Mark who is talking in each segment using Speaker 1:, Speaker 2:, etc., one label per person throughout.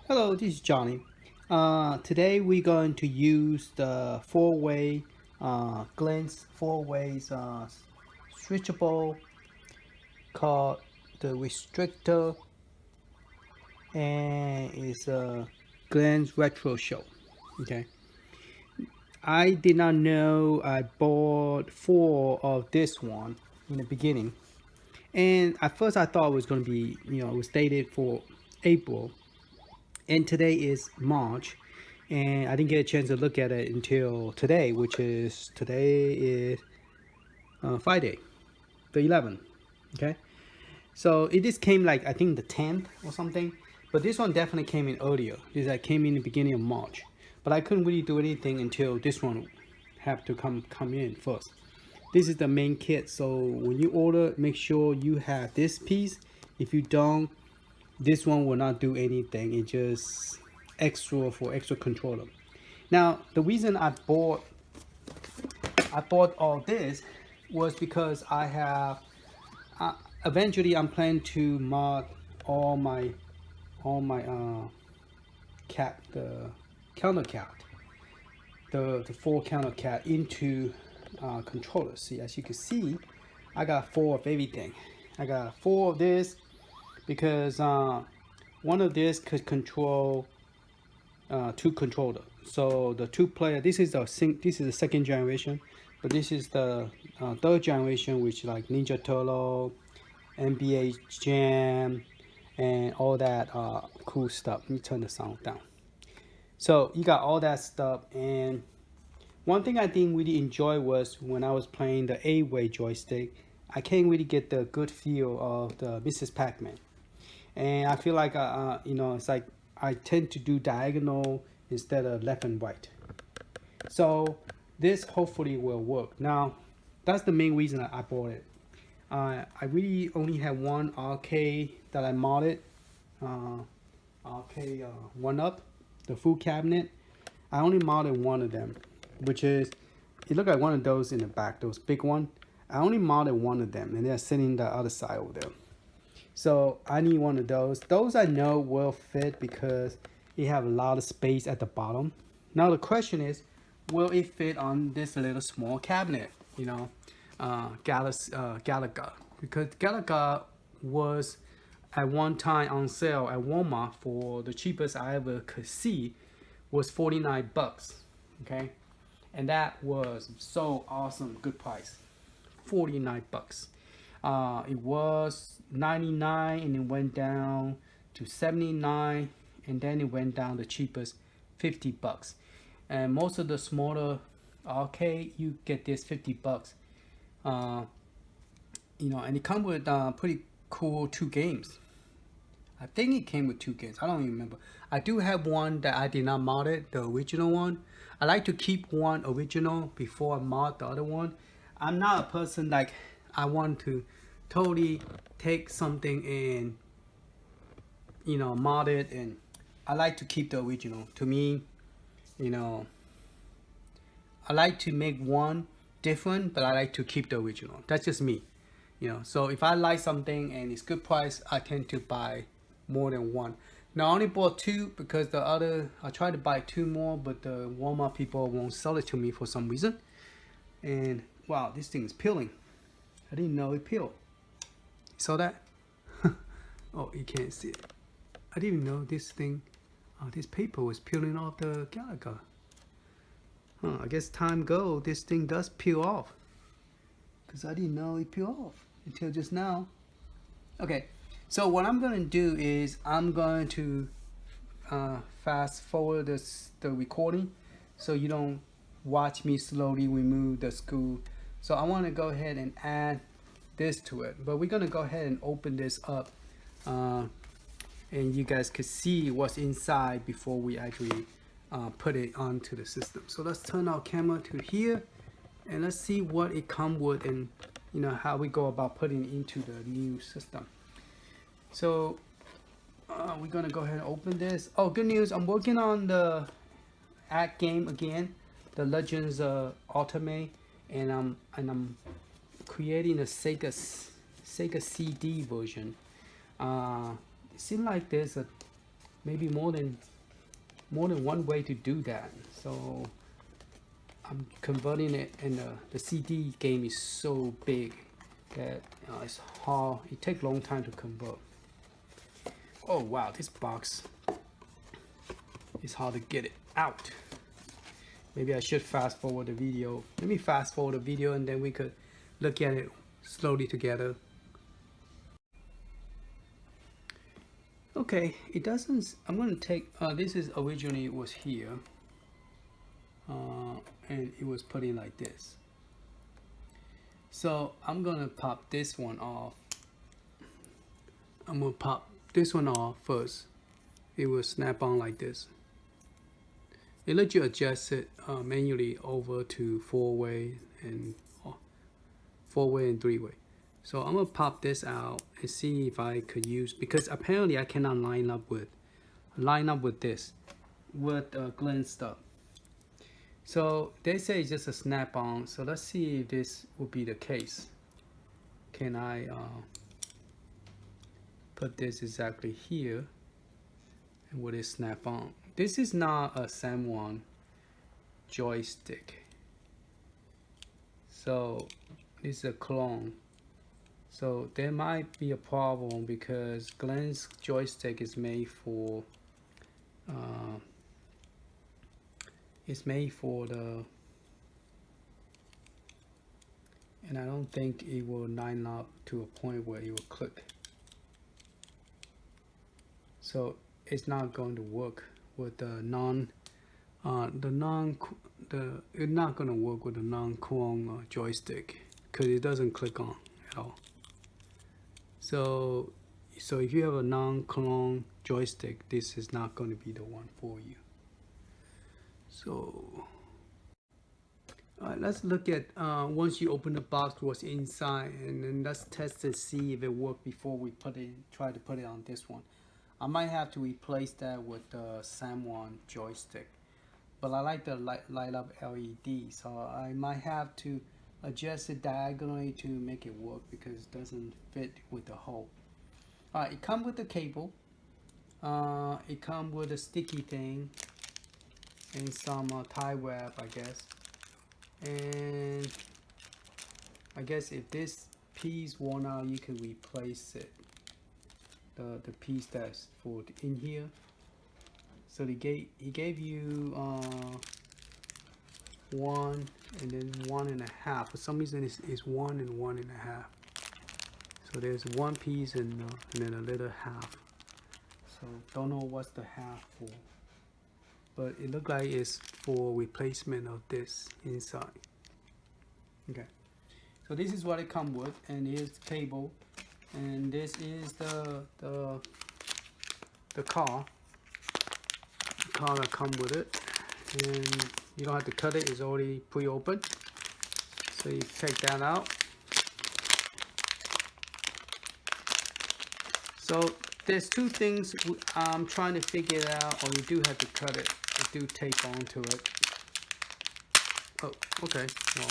Speaker 1: Hello, this is Johnny. Today we're going to use the four-way Glenn's four-ways switchable called the restrictor, and it's a Glenn's retro show. Okay, I did not know I bought four of this one in the beginning, and at first I thought it was going to be, it was dated for April, and today is March, and I didn't get a chance to look at it until today, which is Friday, the 11th. Okay, so it just came like I think the 10th or something, but this one definitely came in earlier. This came in the beginning of March, but I couldn't really do anything until this one have to come in first. This is the main kit, so when you order, make sure you have this piece. If you don't, this one will not do anything. It just extra for extra controller. Now the reason I bought all this was because I have eventually I'm planning to mod all my cat the CounterCade, the four CounterCade into controllers. See, as you can see, I got four of everything. I got four of this because one of this could control two controller. So the two player, this is the second generation, but this is the third generation, which like Ninja Turtle, NBA Jam, and all that cool stuff. Let me turn the sound down. So you got all that stuff, and one thing I didn't really enjoy was when I was playing the 8-way joystick, I can't really get the good feel of the Mrs. Pac-Man. And I feel like, it's like I tend to do diagonal instead of left and right. So this hopefully will work. Now, that's the main reason I bought it. I really only have one arcade that I modded. Arcade1up, the full cabinet. I only modded one of them, which is, it looked like one of those in the back, those big one. I only modded one of them, and they're sitting the other side over there. So I need one of those. Those I know will fit because it have a lot of space at the bottom. Now the question is, will it fit on this little small cabinet? Galaga. Because Galaga was at one time on sale at Walmart for the cheapest I ever could see was 49 bucks. Okay, and that was so awesome, good price. 49 bucks. It was 99 and it went down to 79, and then it went down the cheapest 50 bucks. And most of the smaller arcade, you get this 50 bucks. And it comes with pretty cool 2 games. I think it came with 2 games. I don't even remember. I do have one that I did not mod it, the original one. I like to keep one original before I mod the other one. I'm not a person like I want to totally take something and mod it, and I like to keep the original. To me, I like to make one different, but I like to keep the original. That's just me. So if I like something and it's good price, I tend to buy more than one. Now I only bought 2 because the other, I tried to buy 2 more, but the Walmart people won't sell it to me for some reason. And wow, this thing is peeling. I didn't know it peeled. You saw that? Oh, you can't see it. I didn't even know this thing, this paper was peeling off the Galaga. I guess time go, this thing does peel off. Because I didn't know it peeled off until just now. Okay, so what I'm going to do is I'm going to fast forward the recording so you don't watch me slowly remove the screw. So I want to go ahead and add this to it, but we're going to go ahead and open this up and you guys could see what's inside before we actually put it onto the system. So let's turn our camera to here and let's see what it comes with, and how we go about putting it into the new system. So we're gonna go ahead and open this. Oh, good news, I'm working on the ad game again, the Legends Ultimate, and I'm creating a Sega CD version. It seems like there's a maybe more than one way to do that. So I'm converting it, and the CD game is so big that it's hard. It takes a long time to convert. Oh wow, this box is hard to get it out. Maybe I should fast forward the video. Let me fast forward the video and then we could look at it slowly together. Okay, it doesn't, I'm going to take, this is originally it was here. And it was put in like this. So I'm going to pop this one off. I'm going to pop this one off first. It will snap on like this. It lets you adjust it manually over to four-way and three-way. So I'm gonna pop this out and see if I could use, because apparently I cannot line up with this with Glen stuff. So they say it's just a snap-on. So let's see if this would be the case. Can I put this exactly here? And will it snap on? This is not a SAM1 joystick. So this is a clone. So there might be a problem because Glen's joystick is made for the, and I don't think it will line up to a point where it will click. So it's not going to work with the it's not going to work with the non-clone joystick because it doesn't click on at all. So if you have a non-clone joystick, this is not going to be the one for you. So all right, let's look at once you open the box what's inside, and then let's test to see if it worked before we try to put it on this one. I might have to replace that with the SAM1 joystick, but I like the light up LED, so I might have to adjust it diagonally to make it work because it doesn't fit with the hole. Alright, it comes with the cable, it comes with a sticky thing and some tie wrap, I guess. And I guess if this piece worn out, you can replace it. The piece that's for in here. So he gave you 1 and then 1.5. For some reason it's 1 and 1.5. So there's one piece and then a little half. So don't know what's the half for, but it looks like it's for replacement of this inside. Okay, so this is what it comes with, and here's the cable. And this is the car that comes with it, and you don't have to cut it, it's already pre-opened. So you take that out. So there's two things I'm trying to figure it out, or you do have to cut it. You do tape onto it. Oh, okay. Well,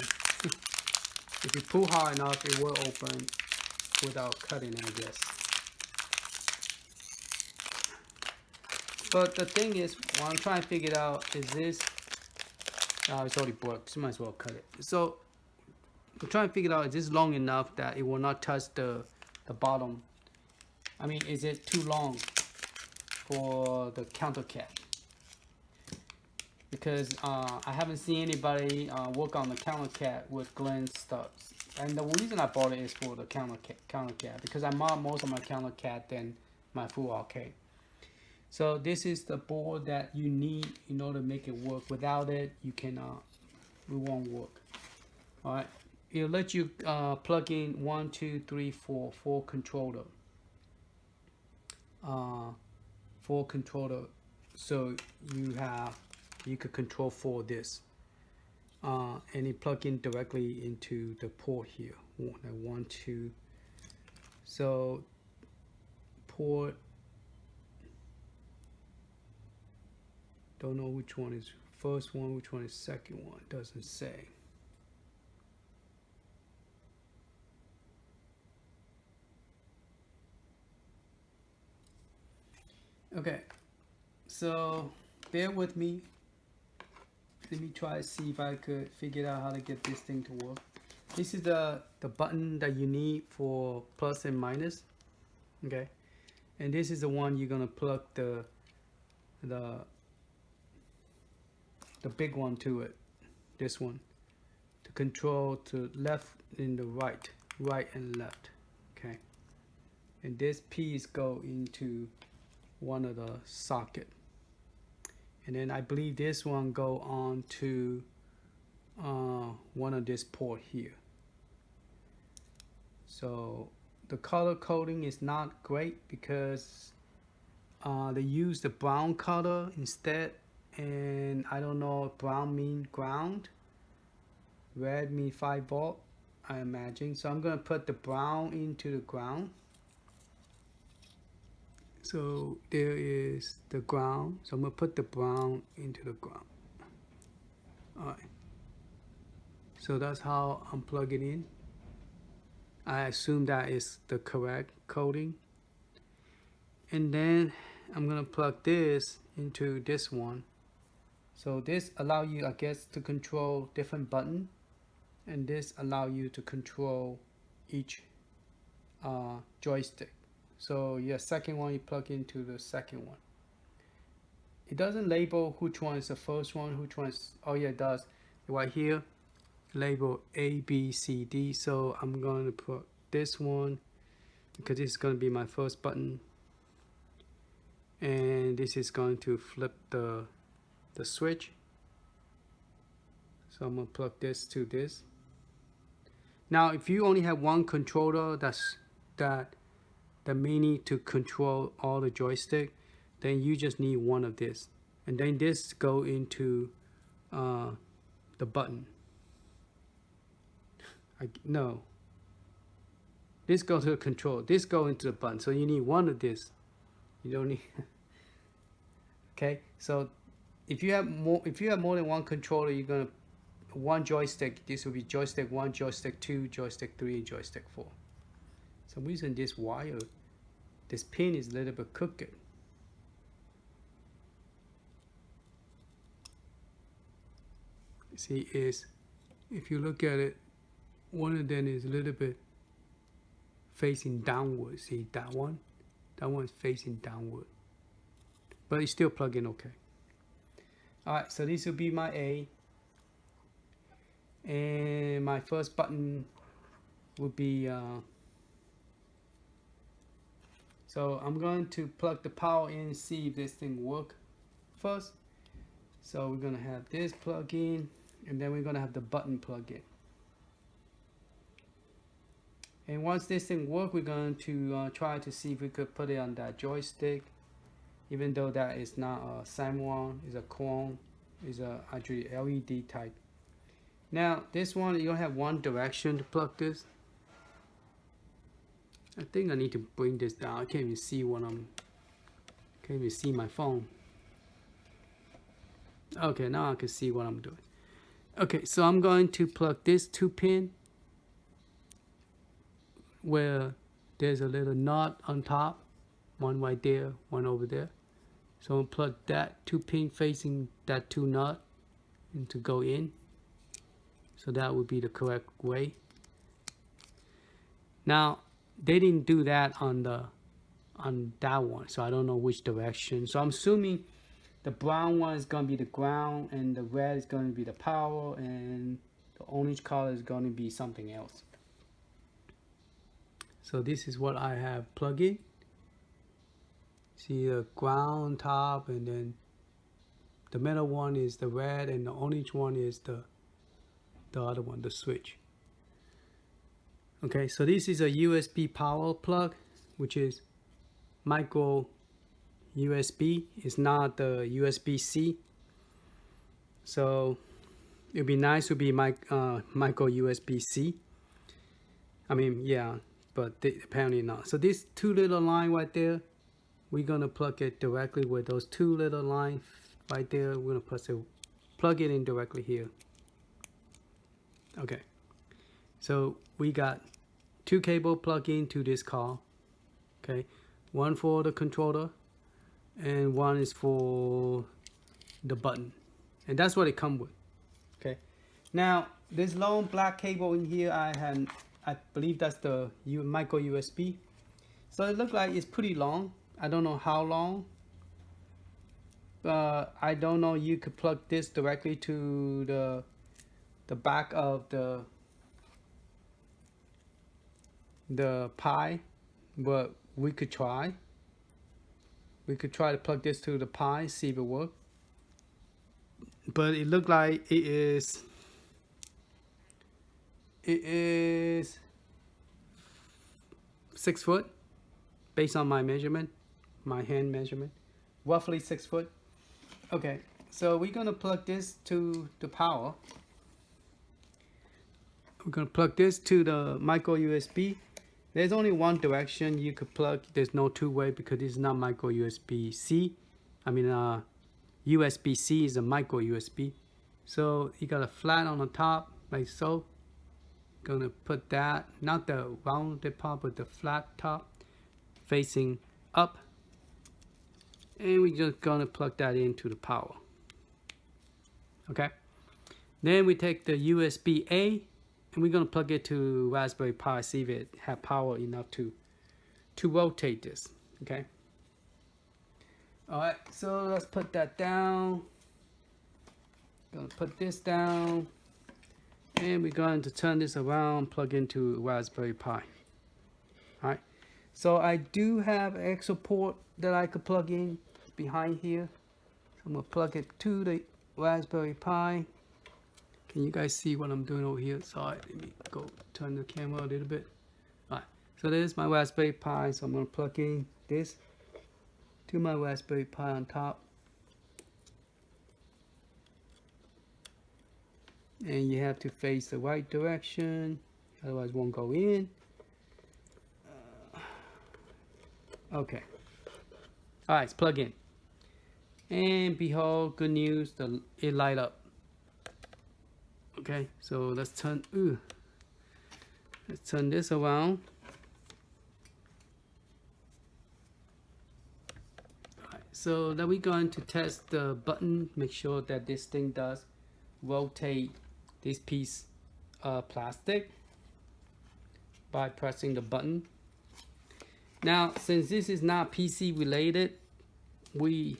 Speaker 1: if you pull hard enough, it will open without cutting, I guess. But the thing is, what I'm trying to figure out is this. It's already broke, so might as well cut it. So I'm trying to figure out, is this long enough that it will not touch the bottom? I mean, is it too long for the CounterCade? Because I haven't seen anybody work on the CounterCade with Glen stuff. And the reason I bought it is for the CounterCade, because I mount most of my CounterCade than my full arcade. So this is the board that you need in order to make it work. Without it, you cannot. It won't work. All right. It'll let you plug in 1, 2, 3, 4 controller. 4 controller. So you could control 4 this. And it plug in directly into the port here. 1, 2. So port. Don't know which one is first one, which one is second one. Doesn't say. Okay, so bear with me. Let me try to see if I could figure out how to get this thing to work. This is the button that you need for plus and minus. Okay, and this is the one you're gonna plug the big one to it. This one to control to left and the right and left. Okay, and this piece go into one of the socket, and then I believe this one go on to one of this port here. So the color coding is not great because they use the brown color instead, and I don't know if brown mean ground, red mean 5 volt, I imagine. So I'm gonna put the brown into the ground. So there is the ground. So I'm gonna put the brown into the ground. All right. So that's how I'm plugging in. I assume that is the correct coding. And then I'm gonna plug this into this one. So this allow you, I guess, to control different button, and this allow you to control each joystick. So your second one, you plug into the second one. It doesn't label which one is the first one, which one is, oh yeah, it does. Right here, label A, B, C, D. So I'm going to put this one because this is going to be my first button. And this is going to flip the switch. So I'm going to plug this to this. Now, if you only have one controller that may need to control all the joystick, then you just need one of this, and then this go into the button. No, this goes to the control, this go into the button, so you need one of this. You don't need okay, so if you have more than one controller, you're gonna one joystick. This will be joystick 1, joystick 2, joystick 3, and joystick 4. Some reason this wire, this pin is a little bit crooked. See, is if you look at it, one of them is a little bit facing downward. See that one? That one's facing downward, but it's still plugging okay. All right, so this will be my A, and my first button would be. So I'm going to plug the power in and see if this thing work first. So we're gonna have this plug in, and then we're gonna have the button plug in. And once this thing work, we're going to try to see if we could put it on that joystick, even though that is not a SAM1, is a chrome, is a actually LED type. Now this one, you don't have one direction to plug this. I think I need to bring this down. I can't even see what can't even see my phone. Okay, now I can see what I'm doing. Okay, so I'm going to plug this 2 pin where there's a little nut on top, one right there, one over there. So I'll plug that 2 pin facing that 2 nut and to go in. So that would be the correct way. Now they didn't do that on that one, so I don't know which direction. So I'm assuming the brown one is going to be the ground, and the red is going to be the power, and the orange color is going to be something else. So this is what I have plugged in. See the ground top, and then the middle one is the red, and the orange one is the other one, the switch. Okay, so this is a USB power plug, which is micro USB. It's not the USB-C. So it'd be nice to be micro USB-C. I mean, yeah, but apparently not. So these 2 little line right there, we're gonna plug it directly with those 2 little lines right there. We're gonna plug it in directly here. Okay, so we got 2 cable plug into this car. Okay, one for the controller and one is for the button, and that's what it comes with. Okay, now this long black cable in here, I believe that's the micro USB. So it looks like it's pretty long. I don't know how long. I don't know. You could plug this directly to the back of the Pi, but we could try. We could try to plug this to the Pi, see if it works. But it looked like it is 6 foot, based on my measurement, my hand measurement, roughly 6 foot. Okay, so we're gonna plug this to the power. We're gonna plug this to the micro USB. There's only one direction you could plug. There's no two-way because this is not micro USB-C. I mean, USB-C is a micro USB. So you got a flat on the top, like so. Gonna put that, not the rounded part, but the flat top, facing up. And we're just gonna plug that into the power. Okay. Then we take the USB-A and we're gonna plug it to Raspberry Pi, see if it have power enough to rotate this. Okay. All right. So let's put that down. Gonna put this down, and we're going to turn this around, plug into Raspberry Pi. All right. So I do have an extra port that I could plug in behind here. So I'm gonna plug it to the Raspberry Pi. Can you guys see what I'm doing over here? Sorry, let me go turn the camera a little bit. All right, so there's my Raspberry Pi. So I'm gonna plug in this to my Raspberry Pi on top. And you have to face the right direction, otherwise it won't go in. Okay. All right, it's plugged in. And behold, good news, it light up. Okay, so let's turn this around. Alright, so then we're going to test the button, make sure that this thing does rotate this piece of plastic by pressing the button. Now, since this is not PC related, we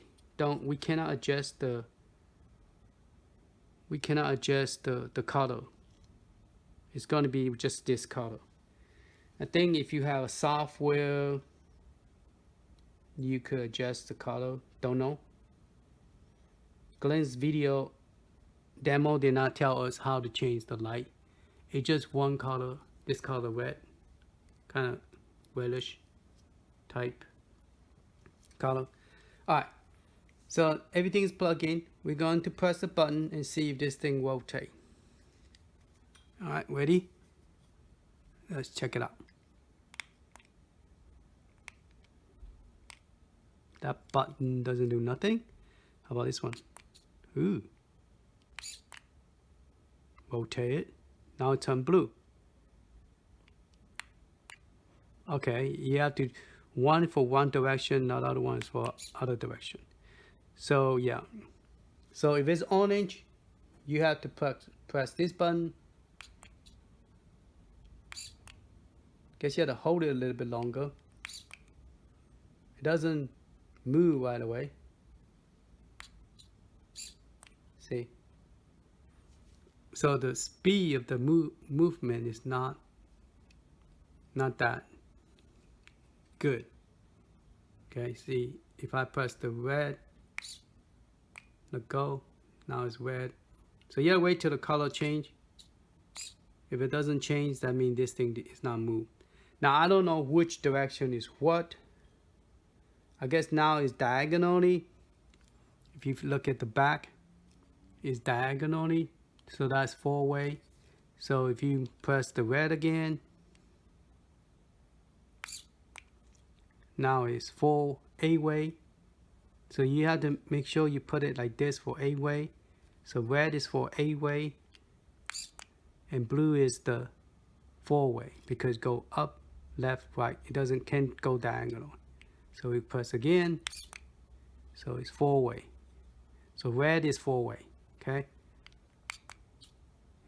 Speaker 1: cannot adjust the color. It's going to be just this color. I think if you have a software, you could adjust the color. Don't know. Glenn's video demo did not tell us how to change the light. It's just one color, this color red, kind of reddish type color. All right. So everything is plugged in. We're going to press the button and see if this thing rotates. All right, ready? Let's check it out. That button doesn't do nothing. How about this one? Ooh. Rotate it. Now it turned blue. Okay, you have to one for one direction, the other one is for other direction. So yeah, so if it's orange, you have to press this button. Guess you have to hold it a little bit longer. It doesn't move right away. See? So the speed of the movement is not that good. Okay, see, if I press the red, let go, now it's red. So you gotta wait till the color change. If it doesn't change, that means this thing is not moved. Now I don't know which direction is what. I guess now it's diagonally. If you look at the back, it's diagonally. So that's 4-way. So if you press the red again, now it's 8-way. So you have to make sure you put it like this for 8-way. So red is for 8-way, and blue is the 4-way because go up, left, right. It can't go diagonal. So we press again, So it's 4-way. So red is 4-way. Okay.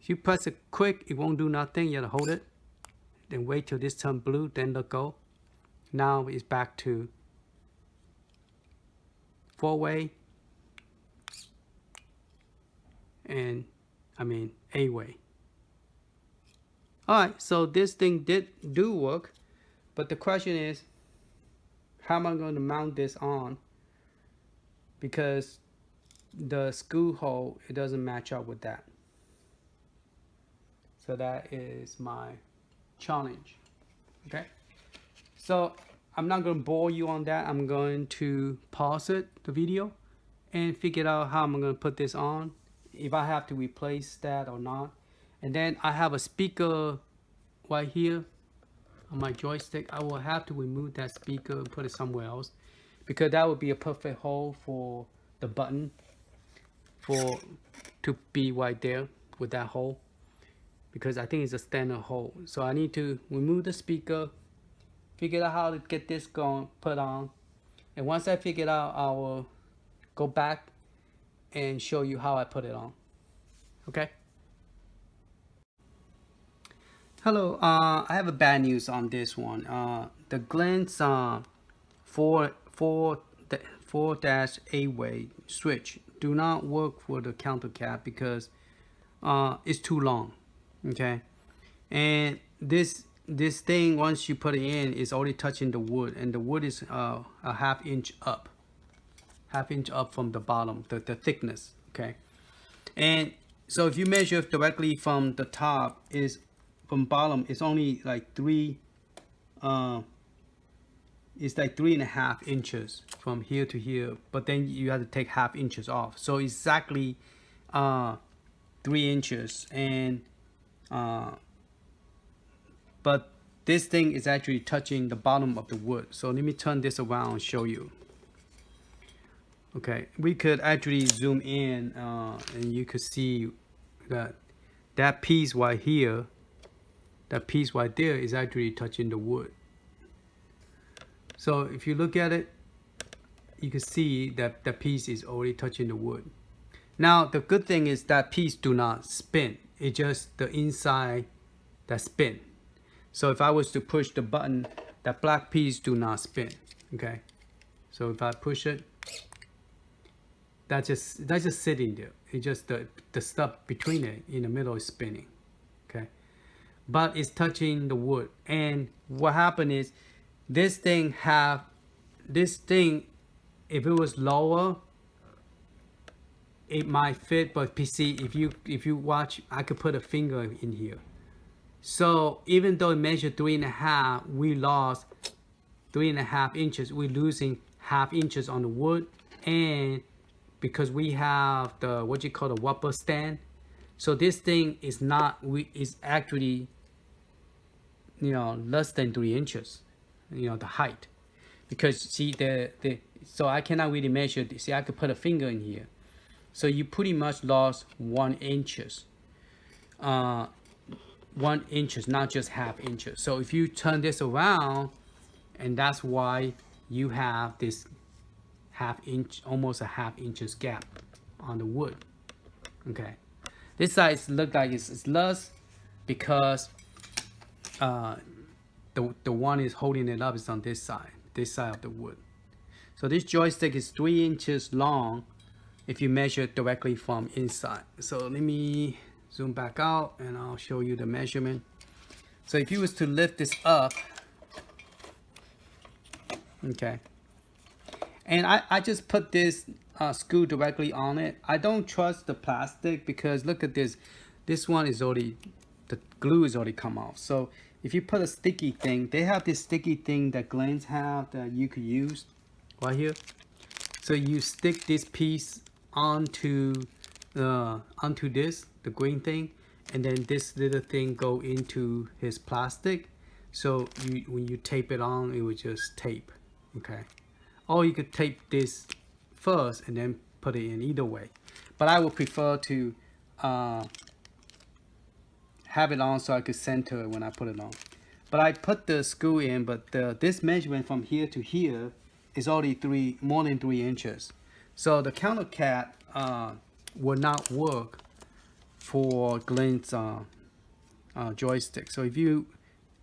Speaker 1: If you press it quick, it won't do nothing. You have to hold it. Then wait till this turn blue, then let go. Now it's back to 4-way. And 8-way. Alright, so this thing do work, but the question is, how am I going to mount this on? Because the screw hole, it doesn't match up with that. So that is my challenge. Okay, so I'm not going to bore you on that. I'm going to pause the video, and figure out how I'm going to put this on, if I have to replace that or not. And then I have a speaker right here on my joystick. I will have to remove that speaker and put it somewhere else, because that would be a perfect hole for the button to be right there with that hole, because I think it's a standard hole. So I need to remove the speaker, figure out how to get this going, put on, and once I figure it out, I will go back and show you how I put it on. Okay. Hello, I have a bad news on this one. The Glenn's 4-8-way switch do not work for the CounterCade because it's too long. Okay, and this thing, once you put it in, is already touching the wood, and the wood is a half inch up from the bottom, the thickness. Okay, and so if you measure directly from the top, is from bottom, it's only like 3.5 inches from here to here, but then you have to take half inches off, so exactly 3 inches. And but this thing is actually touching the bottom of the wood. So let me turn this around and show you. Okay, we could actually zoom in, and you could see that piece right here, that piece right there is actually touching the wood. So if you look at it, you can see that the piece is already touching the wood. Now the good thing is that piece do not spin. It's just the inside that spin. So if I was to push the button, that black piece do not spin. Okay, so if I push it, that's just sitting there. It's just the stuff between it in the middle is spinning. Okay, but it's touching the wood. And what happened is, this thing, if it was lower, it might fit. But see, if you watch, I could put a finger in here. So even though it measured 3.5, we lost 3.5 inches. We're losing half inches on the wood, and because we have the what you call the whopper stand, so this thing is actually, less than 3 inches, the height, because see so I cannot really measure. See, I could put a finger in here, so you pretty much lost 1 inches. 1 inches, not just half inches. So if you turn this around, and that's why you have this half inch, almost a half inches gap on the wood. Okay, this side look like it's less because the one is holding it up is on this side of the wood. So this joystick is 3 inches long if you measure it directly from inside. So let me zoom back out and I'll show you the measurement. So if you was to lift this up, okay, and I just put this screw directly on it. I don't trust the plastic because look at this. This one is already, the glue is already come off. So if you put a sticky thing, they have this sticky thing that Glenn's have that you could use right here. So you stick this piece onto this, the green thing, and then this little thing go into his plastic. So when you tape it on, it would just tape. Okay, or you could tape this first and then put it in, either way, but I would prefer to have it on so I could center it when I put it on. But I put the screw in, but this measurement from here to here is already more than 3 inches. So the CounterCade will not work for Glenn's joystick. So if you,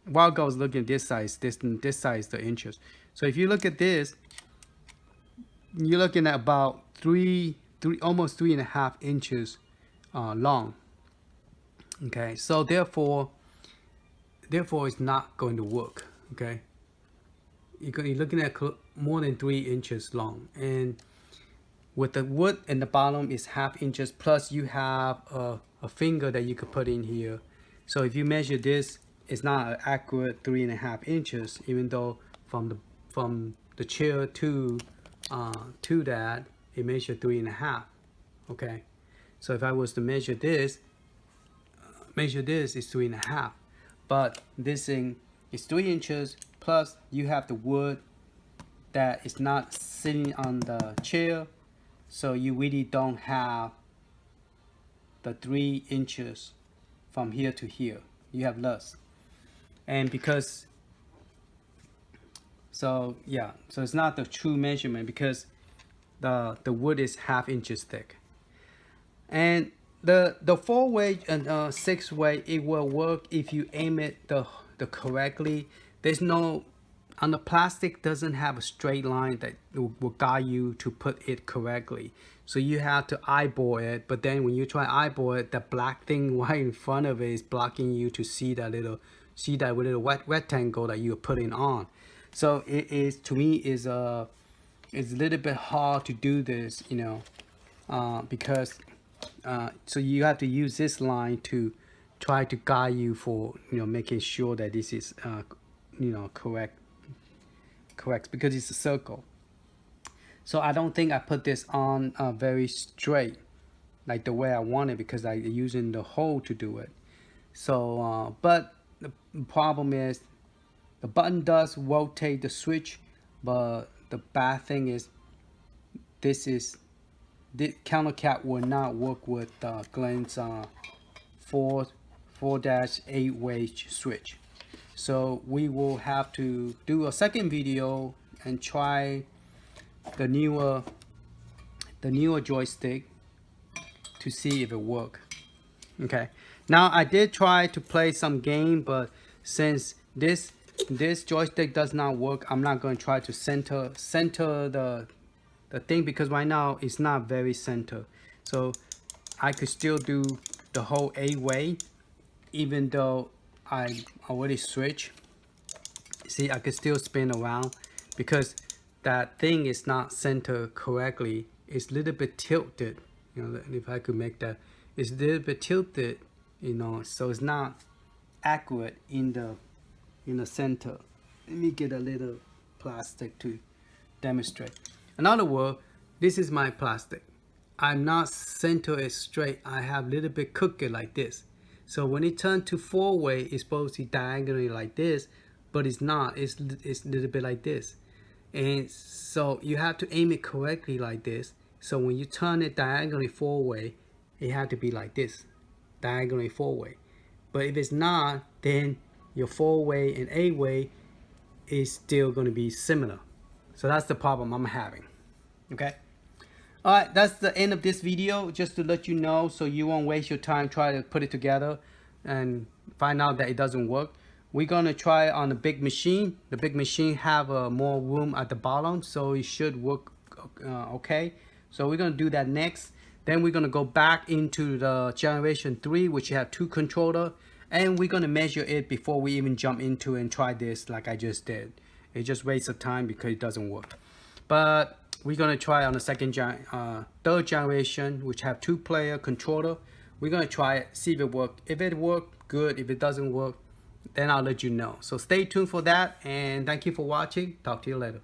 Speaker 1: while I was looking at this size, this size the inches. So if you look at this, you're looking at about almost 3.5 inches long. Okay, so therefore it's not going to work. Okay, you're looking at more than 3 inches long, and with the wood in the bottom is 1/2 inches, plus you have a finger that you could put in here. So if you measure this, it's not an accurate 3.5 inches, even though from the chair to that it measured 3.5. Okay, so if I was to measure this is 3.5, but this thing is 3 inches, plus you have the wood that is not sitting on the chair, so you really don't have the 3 inches from here to here. You have less. And because so it's not the true measurement, because the wood is 1/2 inches thick. And the 4-way and 6-way, it will work if you aim it the correctly. There's no, on the plastic doesn't have a straight line that will guide you to put it correctly. So you have to eyeball it, but then when you try eyeball it, the black thing right in front of it is blocking you to see that little rectangle that you're putting on. So it is, to me, it's a little bit hard to do this, you know, because so you have to use this line to try to guide you for, you know, making sure that this is you know, correct, because it's a circle. So I don't think I put this on very straight like the way I want it, because I'm using the hole to do it. So but the problem is the button does rotate the switch, but the bad thing is this CounterCade will not work with Glenn's 4-8-way switch. So we will have to do a second video and try the newer joystick to see if it works. Okay, now I did try to play some game, but since this joystick does not work, I'm not going to try to center the thing, because right now it's not very center. So I could still do the whole 8-way, even though I already switched. See, I could still spin around because that thing is not centered correctly. It's a little bit tilted, you know. If I could make that, it's a little bit tilted, you know, so it's not accurate in the center. Let me get a little plastic to demonstrate. In other words, this is my plastic. I'm not center it straight. I have a little bit crooked like this. So when it turns to 4-way, it's supposed to be diagonally like this, but it's not. It's a little bit like this. And so you have to aim it correctly like this. So when you turn it diagonally 4-way, it has to be like this, diagonally 4-way. But if it's not, then your 4-way and 8-way is still going to be similar. So that's the problem I'm having. Okay. All right, that's the end of this video, just to let you know, so you won't waste your time trying to put it together and find out that it doesn't work. We're gonna try on the big machine. The big machine have more room at the bottom, so it should work okay. So we're gonna do that next. Then we're gonna go back into the generation 3, which have 2 controllers, and we're gonna measure it before we even jump into and try this like I just did. It just wastes of time because it doesn't work. But we're gonna try on the third generation, which have 2-player controller. We're gonna try it, see if it works. If it works, good. If it doesn't work, then I'll let you know. So stay tuned for that, and thank you for watching. Talk to you later.